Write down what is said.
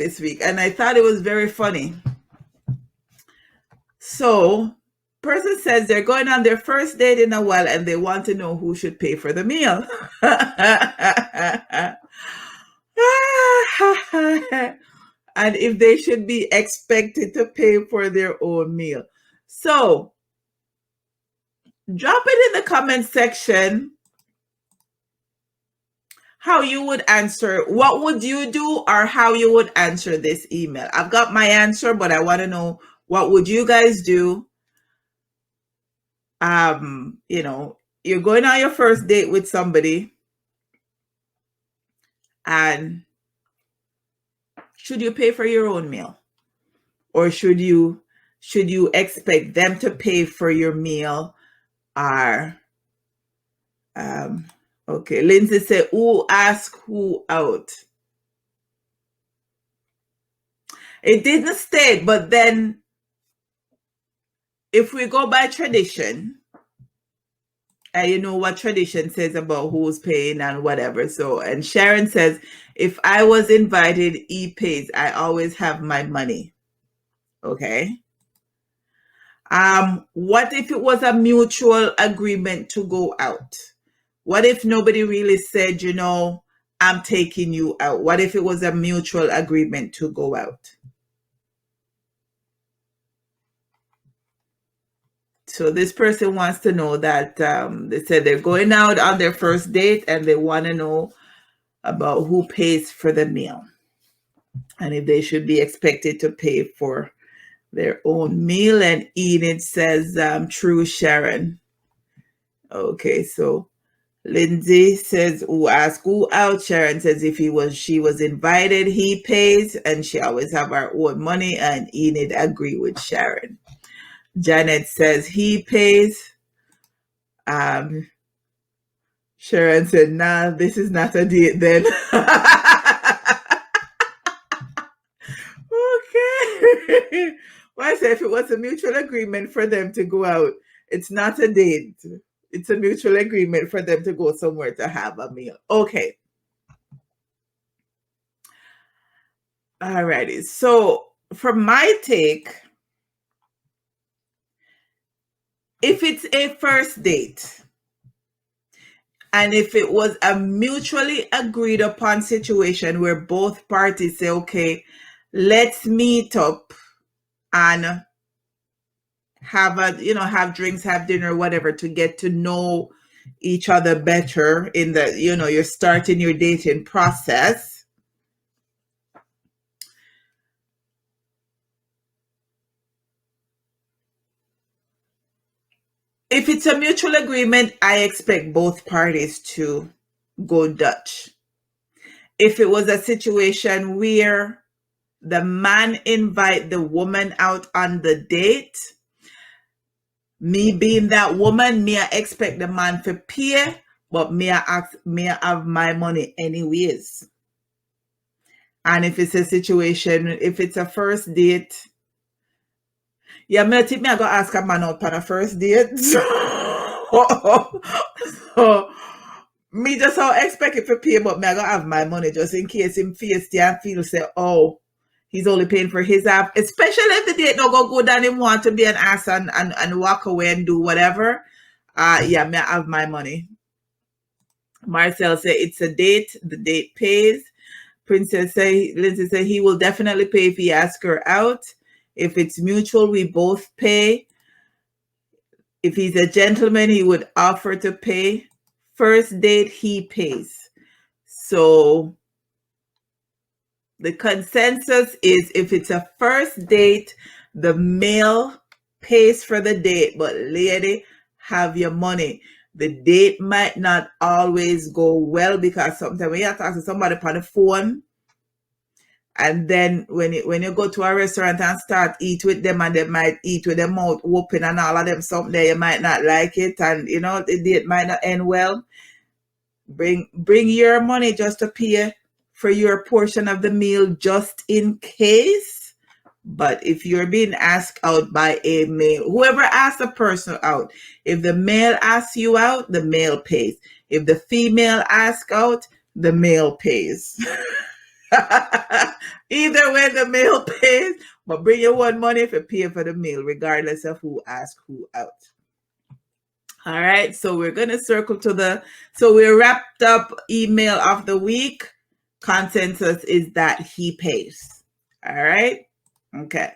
this week, and I thought it was very funny. So, person says they're going on their first date in a while and they want to know who should pay for the meal. And if they should be expected to pay for their own meal. So, drop it in the comment section how you would answer. What would you do, or how you would answer this email? I've got my answer, but I want to know, what would you guys do? You know, you're going on your first date with somebody, and should you pay for your own meal, or should you expect them to pay for your meal? Or okay, Lindsay said, who asked who out? It didn't state, but then if we go by tradition, and you know what tradition says about who's paying and whatever. So, and Sharon says, if I was invited, he pays. I always have my money. Okay. What if it was a mutual agreement to go out? What if nobody really said, you know, I'm taking you out? What if it was a mutual agreement to go out? So this person wants to know that they said they're going out on their first date and they want to know about who pays for the meal and if they should be expected to pay for their own meal. And Enid says, true, Sharon. Okay, so Lindsay says, who asked who out? Sharon says, if she was invited, he pays, and she always have her own money. And Enid agree with Sharon. Janet says he pays. Sharon said, nah, this is not a date then. Okay. Well, I say if it was a mutual agreement for them to go out, it's not a date. It's a mutual agreement for them to go somewhere to have a meal. Okay. Alrighty. So from my take, if it's a first date, and if it was a mutually agreed upon situation where both parties say, let's meet up and have drinks, have dinner, whatever, to get to know each other better in the, you're starting your dating process. If it's a mutual agreement, I expect both parties to go Dutch. If it was a situation where the man invite the woman out on the date, me being that woman, me I expect the man to pay, but me I have my money anyways. And if it's a situation, if it's a first date, yeah, I think I go ask a man out on a first date. So me just how expect it to pay, but me I go have my money just in case him face and feel say, oh, he's only paying for his half. Especially if the date no go good and him want to be an ass and walk away and do whatever. Yeah, me I have my money. Marcel say it's a date, the date pays. Princess say, Lindsay say he will definitely pay if he asks her out. If it's mutual, we both pay. If he's a gentleman, he would offer to pay. First date, he pays. So the consensus is if it's a first date, the male pays for the date, but lady, have your money. The date might not always go well because sometimes when you talk to somebody on the phone, and then when you go to a restaurant and start eat with them, and they might eat with their mouth open and all of them, something there you might not like it, and the date might not end well. Bring your money just to pay for your portion of the meal just in case. But if you're being asked out by a male, whoever asks a person out, if the male asks you out, the male pays. If the female asks out, the male pays. Either way, the meal pays, but bring your one money if you pay for the meal, regardless of who asks who out. All right, so we're going to circle to so we wrapped up email of the week. Consensus is that he pays. All right, okay.